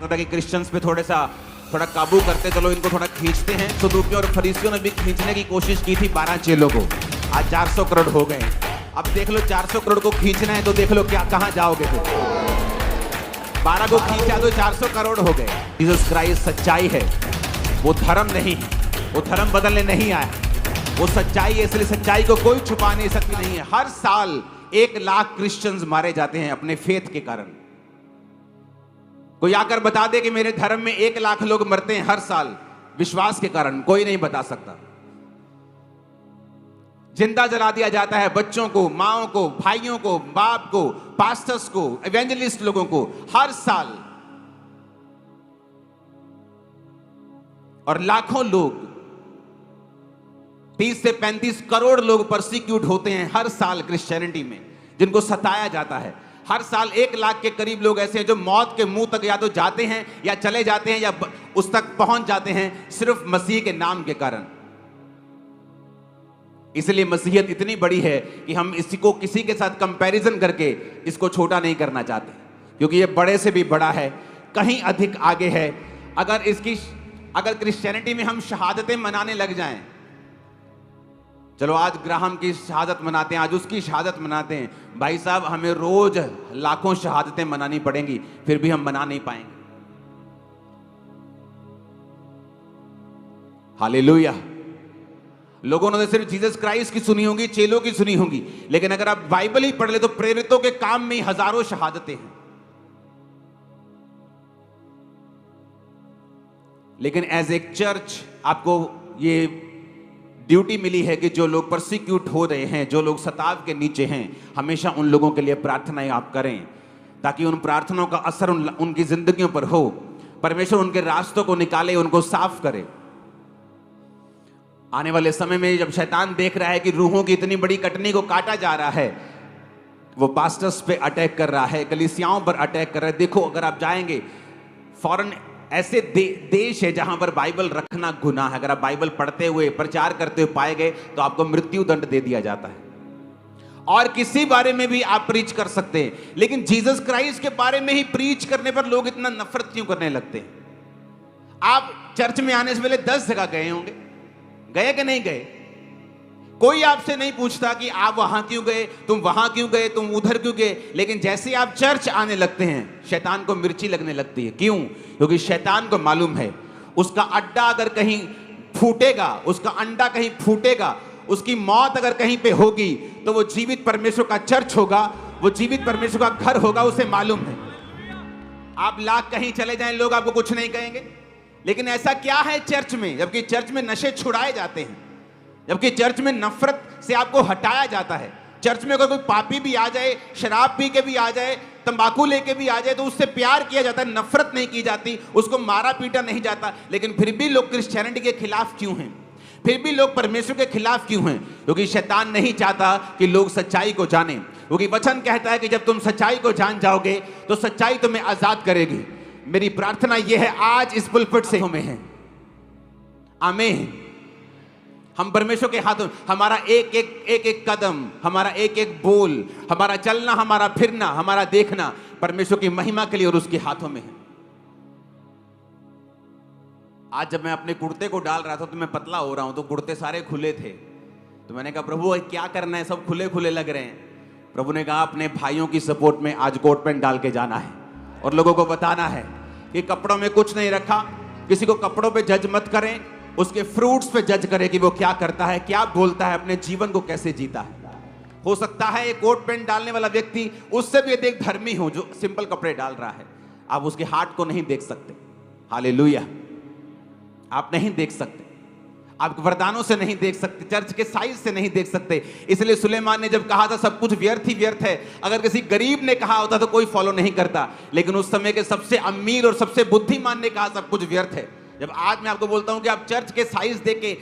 था कि क्रिश्चियंस पे थोड़ा काबू करते, चलो इनको थोड़ा खींचते हैं। सदूकियों और फरीसियों ने भी खींचने की कोशिश की थी 12 चेलों को। आज 400 करोड़ हो गए। अब देख लो 400 करोड़ को खींचना है तो देख लो क्या कहां जाओगे फिर। 12 को खींचा तो 400 करोड़ हो गए। जीसस क्राइस्ट सच्चाई है, वो धर्म नहीं है, वो धर्म बदलने नहीं आया, वो सच्चाई है। इसलिए सच्चाई को कोई छुपा नहीं सकती नहीं है। हर साल 1 लाख क्रिश्चियंस मारे जाते हैं अपने फेथ के कारण। कोई आकर बता दे कि मेरे धर्म में 1 लाख लोग मरते हैं हर साल विश्वास के कारण, कोई नहीं बता सकता। जिंदा जला दिया जाता है बच्चों को, माओं को, भाइयों को, बाप को, पास्टर्स को, इवेंजलिस्ट लोगों को हर साल। और लाखों लोग, 30 से 35 करोड़ लोग परसिक्यूट होते हैं हर साल क्रिश्चियनिटी में, जिनको सताया जाता है। हर साल 1 लाख के करीब लोग ऐसे हैं जो मौत के मुंह तक या तो जाते हैं या चले जाते हैं या उस तक पहुंच जाते हैं सिर्फ मसीह के नाम के कारण। इसलिए मसीहियत इतनी बड़ी है कि हम इसको किसी के साथ कंपैरिजन करके इसको छोटा नहीं करना चाहते, क्योंकि ये बड़े से भी बड़ा है, कहीं अधिक आगे है। अगर क्रिश्चियनिटी में हम शहादतें मनाने लग जाएं, चलो आज ग्राहम की शहादत मनाते हैं, आज उसकी शहादत मनाते हैं, भाई साहब हमें रोज लाखों शहादतें मनानी पड़ेंगी, फिर भी हम मना नहीं पाएंगे। हालेलुया। लोगों ने सिर्फ जीसस क्राइस्ट की सुनी होंगी, चेलों की सुनी होंगी, लेकिन अगर आप बाइबल ही पढ़ ले तो प्रेरितों के काम में ही हजारों शहादतें हैं। लेकिन एज ए चर्च आपको ये ड्यूटी मिली है कि जो लोग परसिक्यूट हो रहे हैं, जो लोग सताव के नीचे हैं, हमेशा उन लोगों के लिए प्रार्थनाएं आप करें, ताकि उन प्रार्थनाओं का असर उनकी जिंदगियों पर हो। परमेश्वर उनके रास्तों को निकाले, उनको साफ करे। आने वाले समय में जब शैतान देख रहा है कि रूहों की इतनी बड़ी कटनी को काटा जा रहा है, वो पास्टर्स पे अटैक कर रहा है, कलीसियाओं पर अटैक कर रहा है। देखो अगर आप जाएंगे फॉरेन ऐसे देश है जहां पर बाइबल रखना गुनाह है। अगर आप बाइबल पढ़ते हुए, प्रचार करते हुए पाए गए तो आपको मृत्यु दंड दे दिया जाता है। और किसी बारे में भी आप प्रीच कर सकते हैं, लेकिन जीसस क्राइस्ट के बारे में ही प्रीच करने पर लोग इतना नफरत क्यों करने लगते हैं? आप चर्च में आने से पहले 10 जगह गए होंगे, गए कि नहीं गए? कोई आपसे नहीं पूछता कि आप वहां क्यों गए, तुम वहां क्यों गए, तुम उधर क्यों गए। लेकिन जैसे आप चर्च आने लगते हैं, शैतान को मिर्ची लगने लगती है। क्यों? क्योंकि शैतान को मालूम है उसका अड्डा अगर कहीं फूटेगा, उसका अंडा कहीं फूटेगा, उसकी मौत अगर कहीं पे होगी तो वो जीवित परमेश्वर का चर्च होगा, वो जीवित परमेश्वर का घर होगा। उसे मालूम है आप लाख कहीं चले जाएं, लोग आपको कुछ नहीं कहेंगे। लेकिन ऐसा क्या है चर्च में? जबकि चर्च में नशे छुड़ाए जाते हैं, जबकि चर्च में नफरत से आपको हटाया जाता है। चर्च में अगर कोई पापी भी आ जाए, शराब पी के भी आ जाए, तंबाकू लेके भी आ जाए, तो उससे प्यार किया जाता है, नफरत नहीं की जाती, उसको मारा पीटा नहीं जाता। लेकिन फिर भी लोग क्रिश्चियनिटी के खिलाफ क्यों हैं? फिर भी लोग परमेश्वर के खिलाफ क्यों हैं? क्योंकि शैतान नहीं चाहता कि लोग सच्चाई को जाने। क्योंकि वचन कहता है कि जब तुम सच्चाई को जान जाओगे तो सच्चाई तुम्हें आजाद करेगी। मेरी प्रार्थना यह है आज इस पुलपिट से हमें है, आमीन। हम परमेश्वर के हाथों, हमारा एक एक कदम, हमारा एक एक बोल, हमारा चलना, हमारा फिरना, हमारा देखना परमेश्वर की महिमा के लिए और उसके हाथों में है। आज जब मैं अपने कुर्ते को डाल रहा था तो मैं पतला हो रहा हूं, तो कुर्ते सारे खुले थे, तो मैंने कहा प्रभु क्या करना है, सब खुले खुले लग रहे हैं। प्रभु ने कहा अपने भाइयों की सपोर्ट में आज कोट पैंट डाल के जाना है और लोगों को बताना है कि कपड़ों में कुछ नहीं रखा। किसी को कपड़ों पे जज मत करें, उसके फ्रूट्स पे जज करें कि वो क्या करता है, क्या बोलता है, अपने जीवन को कैसे जीता है। हो सकता है एक कोट पैंट डालने वाला व्यक्ति उससे भी अधिक धर्मी हो जो सिंपल कपड़े डाल रहा है। आप उसके हार्ट को नहीं देख सकते। हालेलुया। आप नहीं देख सकते, आप वरदानों से नहीं देख सकते, चर्च के साइज से नहीं देख सकते। इसलिए सुलेमान ने जब कहा था सब कुछ व्यर्थ ही व्यर्थ है, अगर किसी गरीब ने कहा होता तो कोई फॉलो नहीं करता, लेकिन उस समय के सबसे अमीर और सबसे बुद्धिमान ने कहा सब कुछ व्यर्थ है। जब आज मैं आपको बोलता हूं कि आप चर्च के साइज देख के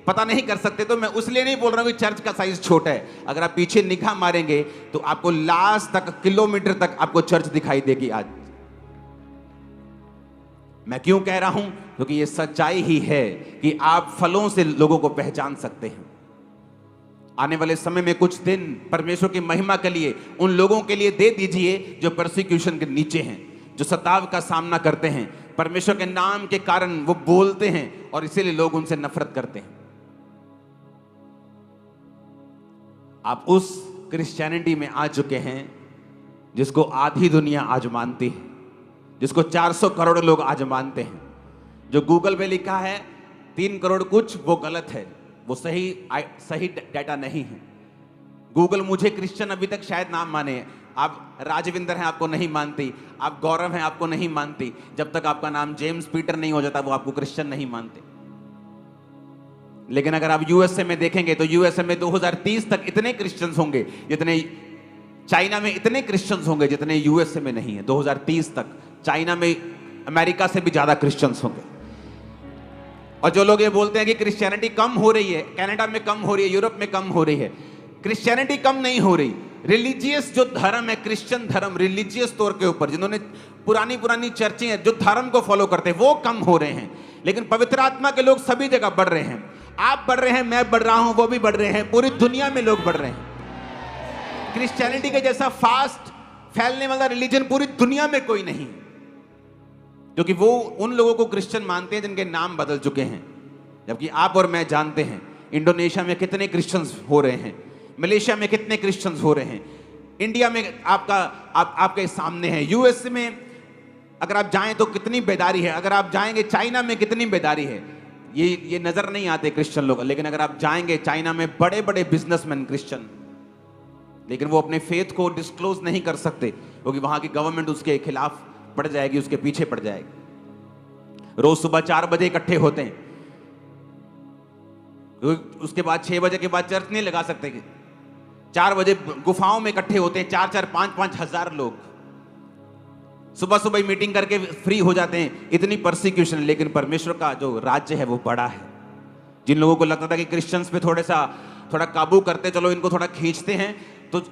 पता नहीं कर सकते, तो मैं उसलिए नहीं बोल रहा हूं कि चर्च का साइज छोटा है। अगर आप पीछे निगाह मारेंगे तो आपको लास्ट तक, किलोमीटर तक आपको चर्च दिखाई देगी। आज मैं क्यों कह रहा हूं? क्योंकि ये सच्चाई ही है कि आप फलों से लोगों को पहचान सकते हैं। आने वाले समय में कुछ दिन परमेश्वर की महिमा के लिए उन लोगों के लिए दे दीजिए जो परसिक्यूशन के नीचे हैं, जो सताव का सामना करते हैं, परमेश्वर के नाम के कारण वो बोलते हैं और इसीलिए लोग उनसे नफरत करते हैं। आप उस क्रिश्चियनिटी में आ चुके हैं जिसको आधी दुनिया आज मानती है, जिसको 400 करोड़ लोग आज मानते हैं। जो गूगल पे लिखा है 3 करोड़ कुछ, वो गलत है, वो सही डाटा नहीं है। गूगल मुझे क्रिश्चियन अभी तक शायद ना माने। आप राजविंदर हैं, आपको नहीं मानती। आप गौरव हैं, आपको नहीं मानती। जब तक आपका नाम जेम्स पीटर नहीं हो जाता, वो आपको क्रिश्चियन नहीं मानते। लेकिन अगर आप यूएसए में देखेंगे तो यूएसए में 2030 तक इतने क्रिश्चियंस होंगे जितने चाइना में, इतने क्रिश्चियंस होंगे जितने यूएसए में नहीं है। 2030 तक चाइना में, अमेरिका से भी ज्यादा क्रिश्चियंस होंगे। और जो लोग ये बोलते हैं कि क्रिश्चियनिटी कम हो रही है, कनाडा में कम हो रही है, यूरोप में कम हो रही है, क्रिश्चियनिटी कम नहीं हो रही। रिलीजियस जो धर्म है, क्रिश्चियन धर्म रिलीजियस तौर के ऊपर, जिन्होंने पुरानी चर्चें हैं, जो धर्म को फॉलो करते हैं, वो कम हो रहे हैं। लेकिन पवित्र आत्मा के लोग सभी जगह बढ़ रहे हैं। आप बढ़ रहे हैं, मैं बढ़ रहा हूं, वो भी बढ़ रहे हैं, पूरी दुनिया में लोग बढ़ रहे हैं। क्रिश्चियनिटी के जैसा फास्ट फैलने वाला रिलीजन पूरी दुनिया में कोई नहीं, क्योंकि वो उन लोगों को क्रिश्चियन मानते हैं जिनके नाम बदल चुके हैं। जबकि आप और मैं जानते हैं इंडोनेशिया में कितने क्रिश्चियंस हो रहे हैं, मलेशिया में कितने क्रिश्चियंस हो रहे हैं, इंडिया में आपके सामने है, यूएस में अगर आप जाएं तो कितनी बेदारी है, अगर आप जाएंगे चाइना में कितनी बेदारी है। ये नजर नहीं आते क्रिश्चियन लोग, लेकिन अगर आप जाएंगे चाइना में बड़े बड़े बिजनेसमैन क्रिश्चियन, लेकिन वो अपने फेथ को डिस्क्लोज नहीं कर सकते क्योंकि वहां की गवर्नमेंट उसके खिलाफ पड़ जाएगी, उसके पीछे पड़ जाएगी। रोज सुबह 4 बजे इकट्ठे होते हैं, उसके बाद 6 बजे के बाद चर्च नहीं लगा सकते। 4 बजे गुफाओं में इकट्ठे होते हैं, 4-4, 5-5 हजार लोग सुबह सुबह मीटिंग करके फ्री हो जाते हैं। इतनी परसिक्यूशन, लेकिन परमेश्वर का जो राज्य है वो बड़ा है। जिन लोगों को लगता था कि क्रिश्चियंस पे थोड़ा काबू करते, चलो इनको थोड़ा खींचते हैं, तो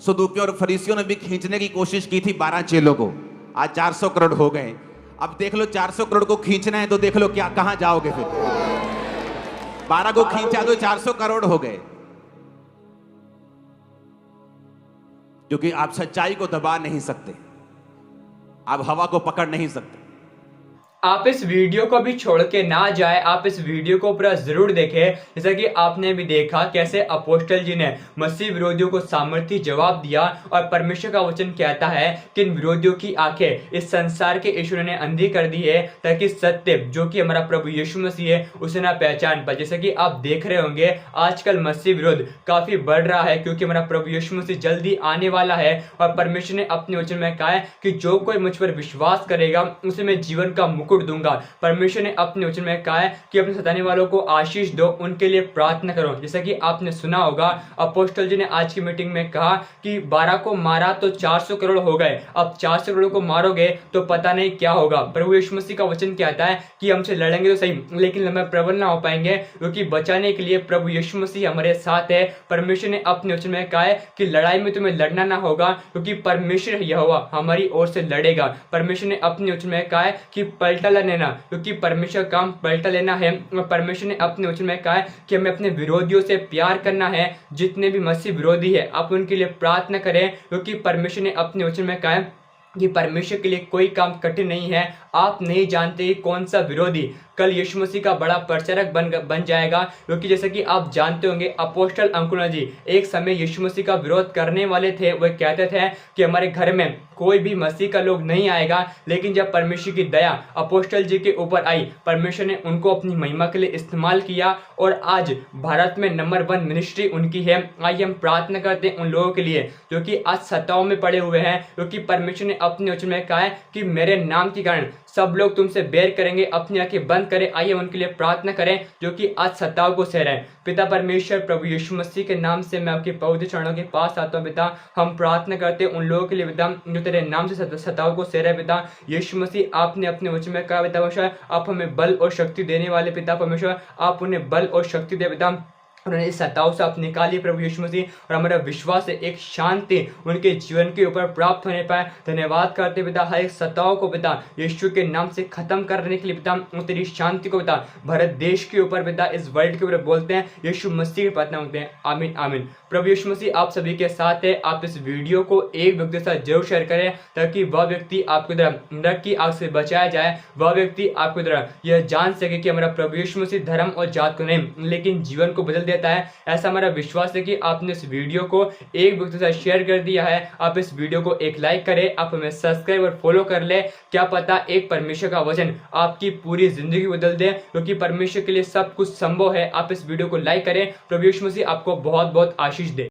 सदूकियों और फरीसियों ने भी खींचने की कोशिश की थी 12 चेलों को। आज 400 करोड़ हो गए। अब देख लो 400 करोड़ को खींचना है तो देख लो क्या, कहां जाओगे फिर। 12 को खींचा तो 400 करोड़ हो गए, क्योंकि आप सच्चाई को दबा नहीं सकते, आप हवा को पकड़ नहीं सकते। आप इस वीडियो को भी छोड़ के ना जाए, आप इस वीडियो को पूरा जरूर देखें। जैसा कि आपने भी देखा कैसे अपोस्टल जी ने मसीह विरोधियों को सामर्थ्य जवाब दिया, और परमेश्वर का वचन कहता है कि इन विरोधियों की आंखें इस संसार के ईश्वर ने अंधी कर दी है, ताकि सत्य जो कि हमारा प्रभु यीशु मसीह है उसे ना पहचान पाए। जैसा कि आप देख रहे होंगे आजकल मसीह विरोध काफी बढ़ रहा है, क्योंकि हमारा प्रभु यीशु मसीह जल्दी आने वाला है। और परमेश्वर ने अपने वचन में कहा है कि जो कोई मुझ पर विश्वास करेगा उसे मैं जीवन का मुकुट दूंगा। परमेश्वर ने अपने वचन में कहा है कि अपने सताने वालों को आशीष दो, उनके लिए प्रार्थना करो। जैसा कि आपने सुना होगा अपोस्टल जी ने आज की मीटिंग में कहा कि 12 को मारा तो 400 करोड़ हो गए, अब 400 करोड़ को मारोगे तो पता नहीं क्या होगा। प्रभु यीशु मसीह का वचन कहता है कि हमसे लड़ेंगे तो सही, लेकिन हम प्रबल ना हो पाएंगे, क्योंकि बचाने के लिए प्रभु यीशु मसीह हमारे साथ है। परमेश्वर ने अपने वचन में कहा है कि लड़ाई में तुम्हें लड़ना ना होगा, क्योंकि परमेश्वर यहोवा हमारी ओर से लड़ेगा। परमेश्वर ने अपने वचन में कहा है कि पलटा लेना, क्योंकि परमेश्वर काम पलटा लेना है। परमेश्वर ने अपने वचन में कहा है कि हमें अपने विरोधियों से प्यार करना है। जितने भी मसीह विरोधी है आप उनके लिए प्रार्थना करें, क्योंकि परमेश्वर ने अपने वचन में कहा है कि परमेश्वर के लिए कोई काम कठिन नहीं है। आप नहीं जानते कौन सा विरोधी कल यीशु मसीह का बड़ा प्रचारक बन जाएगा, क्योंकि जैसे कि आप जानते होंगे अपोस्टल अंकुना जी एक समय यीशु मसीह का विरोध करने वाले थे। वह कहते थे कि हमारे घर में कोई भी मसीह का लोग नहीं आएगा, लेकिन जब परमेश्वर की दया अपोस्टल जी के ऊपर आई, परमेश्वर ने उनको अपनी महिमा के लिए इस्तेमाल किया, और आज भारत में नंबर 1 मिनिस्ट्री उनकी है। आइए हम प्रार्थना करते हैं उन लोगों के लिए जो कि आज सताओं में पड़े हुए हैं, क्योंकि परमेश्वर ने अपने वचन में कहा है कि मेरे नाम के कारण सब लोग तुमसे बैर करेंगे। अपनी आंखें बंद करें, आइए उनके लिए प्रार्थना करें जो कि आज सताव को सह रहे हैं। पिता परमेश्वर प्रभु यीशु मसीह के नाम से मैं आपके पवित्र चरणों के पास आता हूं पिता। हम प्रार्थना करते हैं उन लोगों के लिए पिता जो तेरे नाम से सताव को सह रहे हैं पिता। यीशु मसीह आपने अपने वचन में कहा पिता परमेश्वर आप हमें बल और शक्ति देने वाले पिता परमेश्वर, आप उन्हें बल और शक्ति दे पिता। उन्होंने इस सताव से आप निकाली प्रभु यीशु मसीह, और हमारा विश्वास है एक शांति उनके जीवन के ऊपर प्राप्त होने पाए। धन्यवाद करते पिता, हर एक सताव को पिता यीशु के नाम से खत्म करने के लिए पिता, तेरी शांति को पिता भारत देश के ऊपर पिता, इस वर्ल्ड के ऊपर बोलते हैं, यीशु मसीह के प्रार्थना होते हैं, आमीन आमीन। प्रभु यीशु मसीह आप सभी के साथ है। आप इस वीडियो को एक व्यक्ति के साथ जरूर शेयर करें, ताकि वह व्यक्ति आपकी तरह नरक की आग से बचाया जाए, वह व्यक्ति आपकी तरह यह जान सके कि हमारा प्रभु यीशु मसीह धर्म और जात को नहीं लेकिन जीवन को बदल देता है। ऐसा हमारा विश्वास है कि आपने इस वीडियो को एक व्यक्ति के साथ शेयर कर दिया है। आप इस वीडियो को एक लाइक करें, आप हमें सब्सक्राइब और फॉलो कर ले। क्या पता एक परमेश्वर का वचन आपकी पूरी जिंदगी बदल दे, क्योंकि परमेश्वर के लिए सब कुछ संभव है। आप इस वीडियो को लाइक करें। प्रभु यीशु मसीह आपको बहुत बहुत आशीष दे।